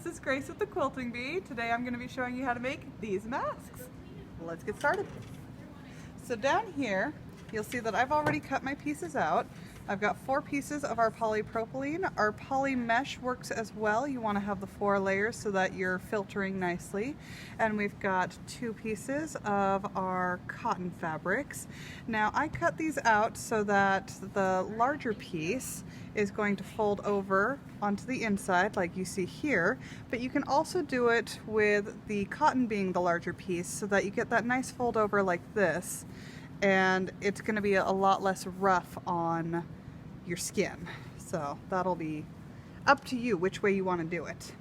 this is Grace with the Quilting Bee. Today I'm going to be showing you how to make these masks. Let's get started. So down here, you'll see that I've already cut my pieces out. I've got 4 pieces of our polypropylene. Our poly mesh works as well. You want to have the 4 layers so that you're filtering nicely. And we've got 2 pieces of our cotton fabrics. Now I cut these out so that the larger piece is going to fold over onto the inside like you see here, but you can also do it with the cotton being the larger piece so that you get that nice fold over like this, and it's going to be a lot less rough on your skin. So that'll be up to you which way you want to do it.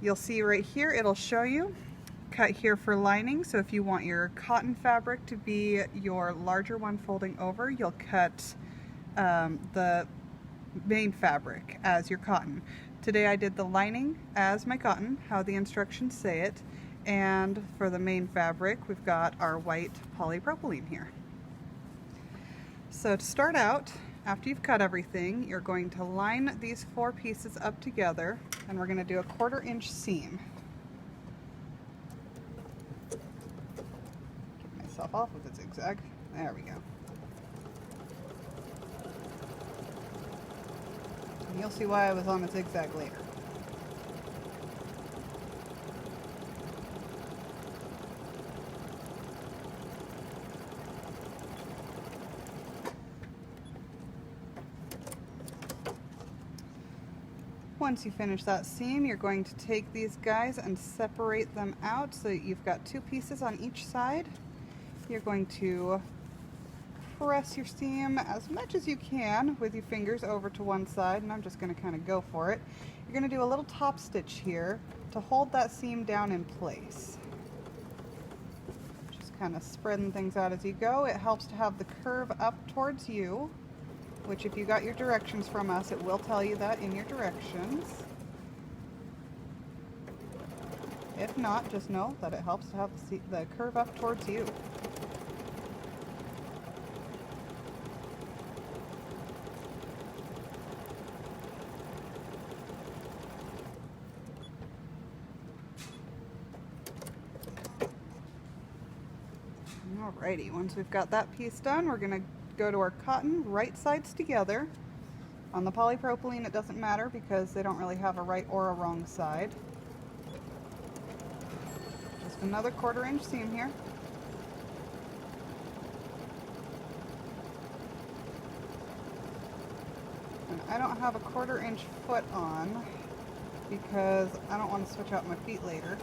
You'll see right here it'll show you cut here for lining, so if you want your cotton fabric to be your larger one folding over, you'll cut the main fabric as your cotton. Today I did the lining as my cotton, how the instructions say it, and for the main fabric we've got our white polypropylene here. So to start out, after you've cut everything, you're going to line these 4 pieces up together, and we're going to do a 1/4 inch seam. Get myself off with the zigzag. There we go. You'll see why I was on a zigzag later. Once you finish that seam, you're going to take these guys and separate them out so that you've got 2 pieces on each side. You're going to press your seam as much as you can with your fingers over to one side, and I'm just going to kind of go for it. You're going to do a little top stitch here to hold that seam down in place. Just kind of spreading things out as you go. It helps to have the curve up towards you, which if you got your directions from us, it will tell you that in your directions. If not, just know that it helps to have the curve up towards you. Alrighty, once we've got that piece done, we're going to go to our cotton, right sides together. On the polypropylene it doesn't matter because they don't really have a right or a wrong side. Just another 1/4 inch seam here. And I don't have a 1/4 inch foot on because I don't want to switch out my feet later.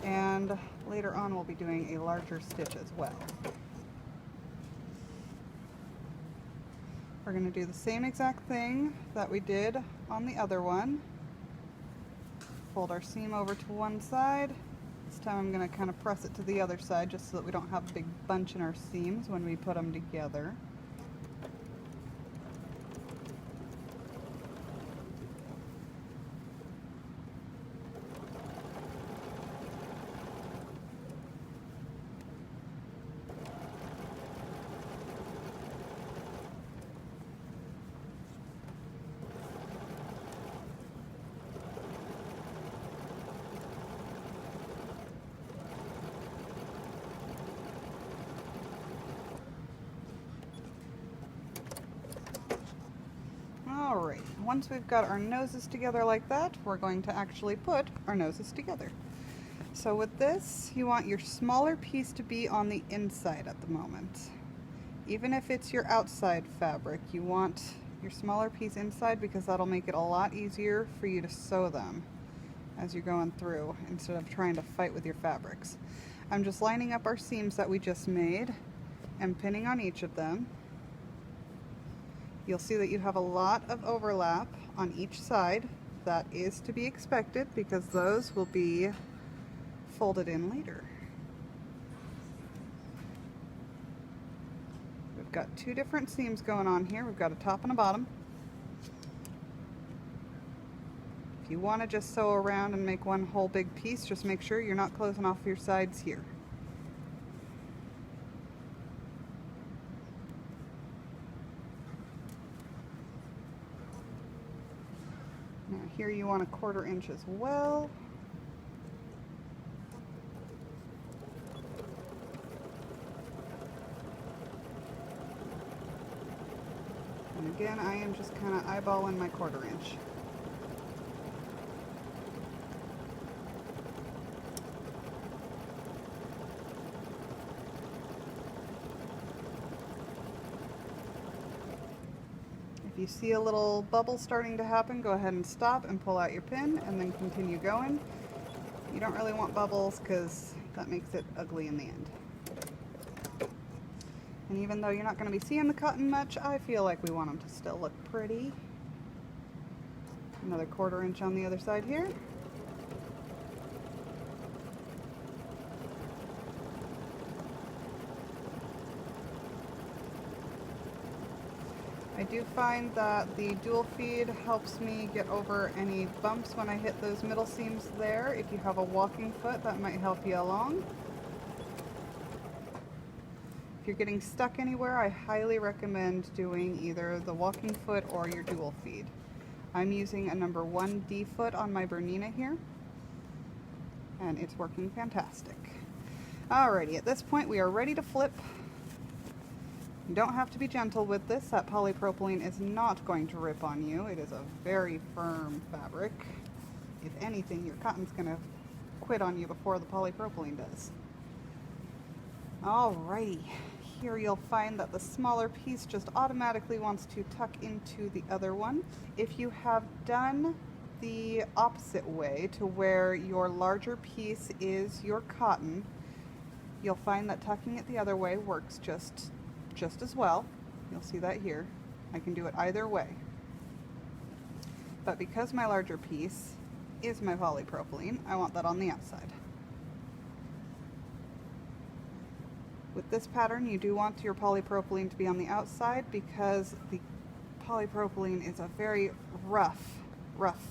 And later on we'll be doing a larger stitch as well. We're going to do the same exact thing that we did on the other one. Fold our seam over to one side. This time I'm going to kind of press it to the other side just so that we don't have a big bunch in our seams when we put them together. Alright, once we've got our noses together like that, we're going to actually put our noses together. So with this, you want your smaller piece to be on the inside at the moment. Even if it's your outside fabric, you want your smaller piece inside because that'll make it a lot easier for you to sew them as you're going through instead of trying to fight with your fabrics. I'm just lining up our seams that we just made and pinning on each of them. You'll see that you have a lot of overlap on each side. That is to be expected because those will be folded in later. We've got 2 different seams going on here. We've got a top and a bottom. If you want to just sew around and make one whole big piece, just make sure you're not closing off your sides here. Now here you want a 1/4 inch as well. And again, I am just kind of eyeballing my 1/4 inch. If you see a little bubble starting to happen, go ahead and stop and pull out your pin and then continue going. You don't really want bubbles because that makes it ugly in the end. And even though you're not going to be seeing the cotton much, I feel like we want them to still look pretty. Another 1/4 inch on the other side here. I do find that the dual feed helps me get over any bumps when I hit those middle seams there. If you have a walking foot, that might help you along. If you're getting stuck anywhere, I highly recommend doing either the walking foot or your dual feed. I'm using a number 1 D foot on my Bernina here, and it's working fantastic. Alrighty, at this point we are ready to flip. You don't have to be gentle with this. That polypropylene is not going to rip on you. It is a very firm fabric. If anything, your cotton's going to quit on you before the polypropylene does. Alrighty, here you'll find that the smaller piece just automatically wants to tuck into the other one. If you have done the opposite way to where your larger piece is your cotton, you'll find that tucking it the other way works just as well. You'll see that here. I can do it either way. But because my larger piece is my polypropylene, I want that on the outside. With this pattern, you do want your polypropylene to be on the outside because the polypropylene is a very rough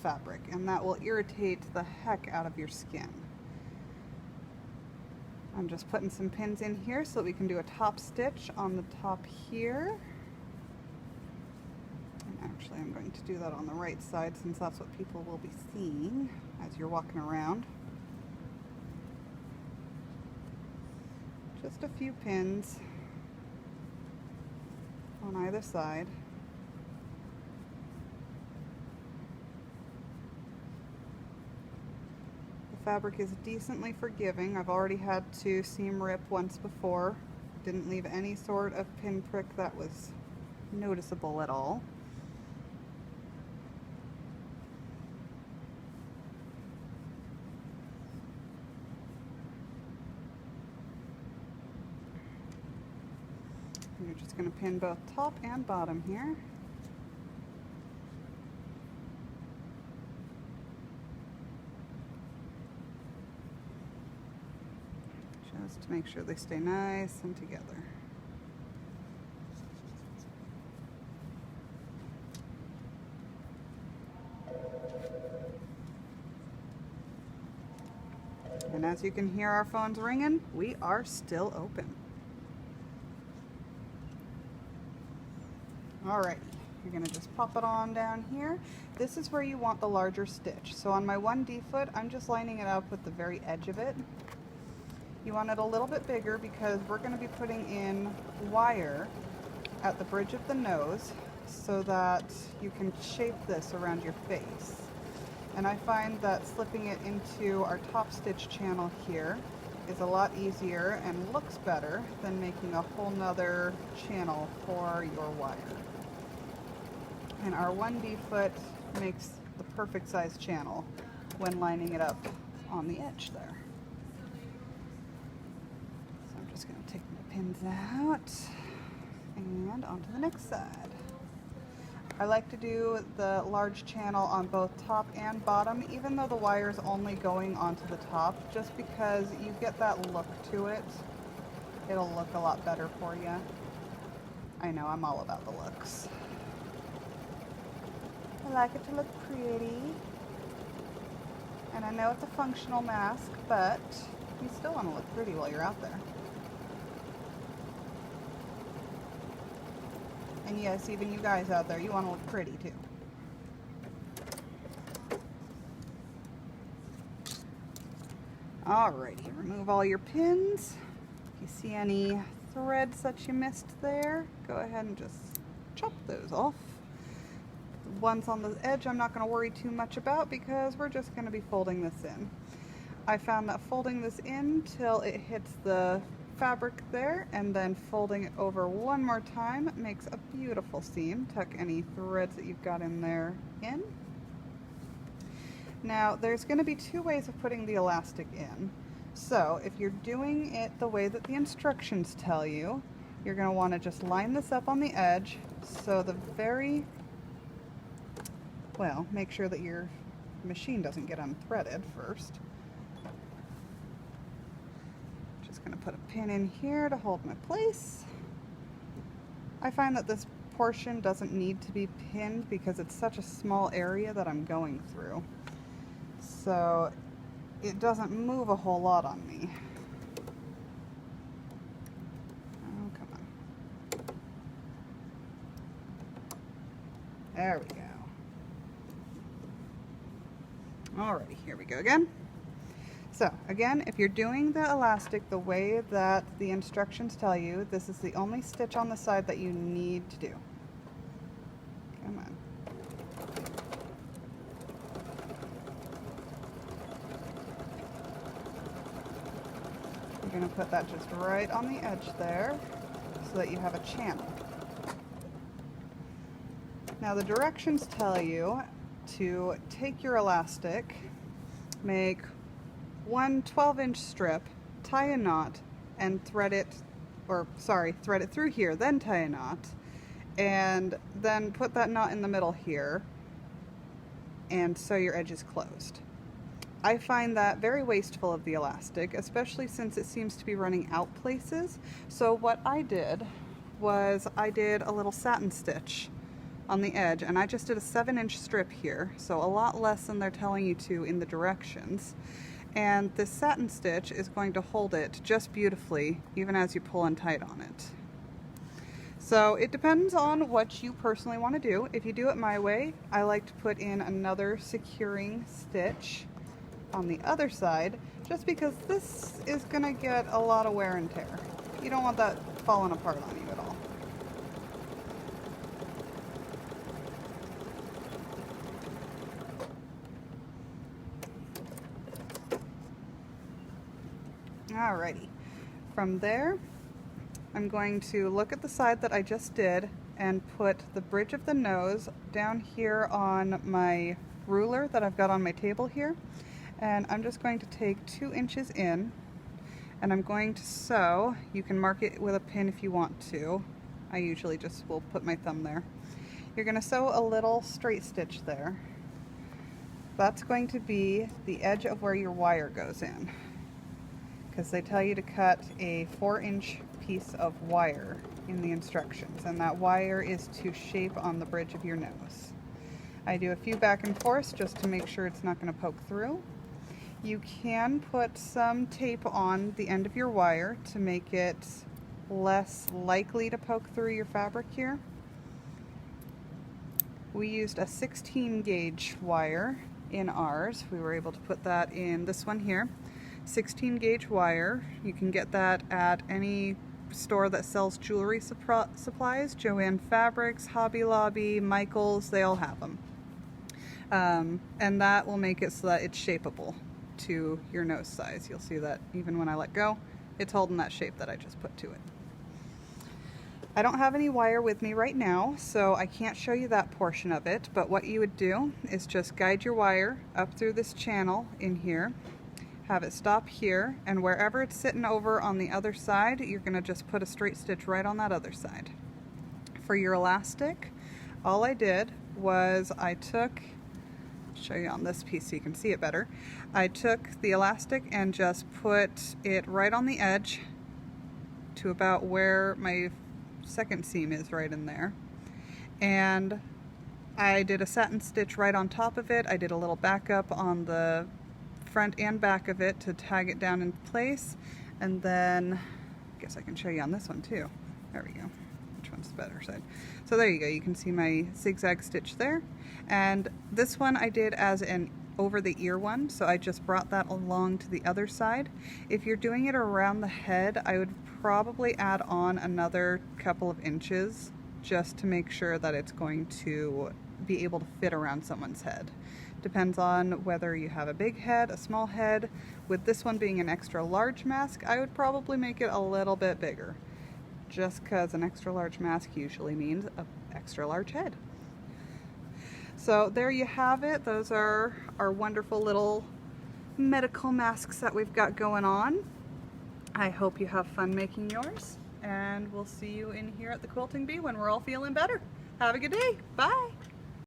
fabric, and that will irritate the heck out of your skin. I'm just putting some pins in here so that we can do a top stitch on the top here. And actually I'm going to do that on the right side since that's what people will be seeing as you're walking around. Just a few pins on either side. Fabric is decently forgiving. I've already had to seam rip once before. Didn't leave any sort of pinprick that was noticeable at all. You're just going to pin both top and bottom here. Just to make sure they stay nice and together. And as you can hear our phones ringing, we are still open. Alrighty, you're going to just pop it on down here. This is where you want the larger stitch. So on my 1D foot, I'm just lining it up with the very edge of it. You want it a little bit bigger because we're going to be putting in wire at the bridge of the nose so that you can shape this around your face. And I find that slipping it into our top stitch channel here is a lot easier and looks better than making a whole nother channel for your wire. And our 1D foot makes the perfect size channel when lining it up on the edge there. Just going to take my pins out and onto the next side. I like to do the large channel on both top and bottom, even though the wire is only going onto the top, just because you get that look to it. It'll look a lot better for you. I know, I'm all about the looks. I like it to look pretty. And I know it's a functional mask, but you still want to look pretty while you're out there. And yes, even you guys out there, you want to look pretty too. Alrighty, remove all your pins. If you see any threads that you missed there, go ahead and just chop those off. The ones on the edge I'm not going to worry too much about because we're just going to be folding this in. I found that folding this in till it hits the fabric there and then folding it over one more time makes a beautiful seam. Tuck any threads that you've got in there in. Now there's going to be two ways of putting the elastic in. So if you're doing it the way that the instructions tell you, you're going to want to just line this up on the edge so the make sure that your machine doesn't get unthreaded first. Just going to put a pin in here to hold my place. I find that this portion doesn't need to be pinned because it's such a small area that I'm going through. So it doesn't move a whole lot on me. Oh, come on. There we go. Alrighty, here we go again. So again, if you're doing the elastic the way that the instructions tell you, this is the only stitch on the side that you need to do. Come on. You're going to put that just right on the edge there so that you have a channel. Now the directions tell you to take your elastic, make one 12-inch strip, tie a knot, and thread it through here, then tie a knot, and then put that knot in the middle here, and sew your edges closed. I find that very wasteful of the elastic, especially since it seems to be running out places. So what I did was I did a little satin stitch on the edge, and I just did a 7-inch strip here, so a lot less than they're telling you to in the directions. And this satin stitch is going to hold it just beautifully even as you pull and tight on it. So it depends on what you personally want to do. If you do it my way, I like to put in another securing stitch on the other side, just because this is going to get a lot of wear and tear. You don't want that falling apart on you at all. Alrighty, from there I'm going to look at the side that I just did and put the bridge of the nose down here on my ruler that I've got on my table here, and I'm just going to take 2 inches in, and I'm going to sew. You can mark it with a pin if you want to. I usually just will put my thumb there. You're going to sew a little straight stitch there. That's going to be the edge of where your wire goes in, because they tell you to cut a 4-inch piece of wire in the instructions, and that wire is to shape on the bridge of your nose. I do a few back and forths just to make sure it's not going to poke through. You can put some tape on the end of your wire to make it less likely to poke through your fabric here. We used a 16 gauge wire in ours. We were able to put that in this one here. 16 gauge wire. You can get that at any store that sells jewelry supplies. Joann Fabrics, Hobby Lobby, Michaels, they all have them. And that will make it so that it's shapeable to your nose size. You'll see that even when I let go, it's holding that shape that I just put to it. I don't have any wire with me right now, so I can't show you that portion of it, but what you would do is just guide your wire up through this channel in here, have it stop here, and wherever it's sitting over on the other side, you're going to just put a straight stitch right on that other side. For your elastic, all I did was I took, I'll show you on this piece so you can see it better, I took the elastic and just put it right on the edge to about where my second seam is, right in there, and I did a satin stitch right on top of it. I did a little backup on the front and back of it to tag it down in place, and then I guess I can show you on this one too. There we go. Which one's the better side? So there you go. You can see my zigzag stitch there, and this one I did as an over the ear one, so I just brought that along to the other side. If you're doing it around the head, I would probably add on another couple of inches just to make sure that it's going to be able to fit around someone's head. Depends on whether you have a big head, a small head. With this one being an extra large mask, I would probably make it a little bit bigger, just because an extra large mask usually means an extra large head. So there you have it. Those are our wonderful little medical masks that we've got going on. I hope you have fun making yours, and we'll see you in here at the Quilting Bee when we're all feeling better. Have a good day. Bye.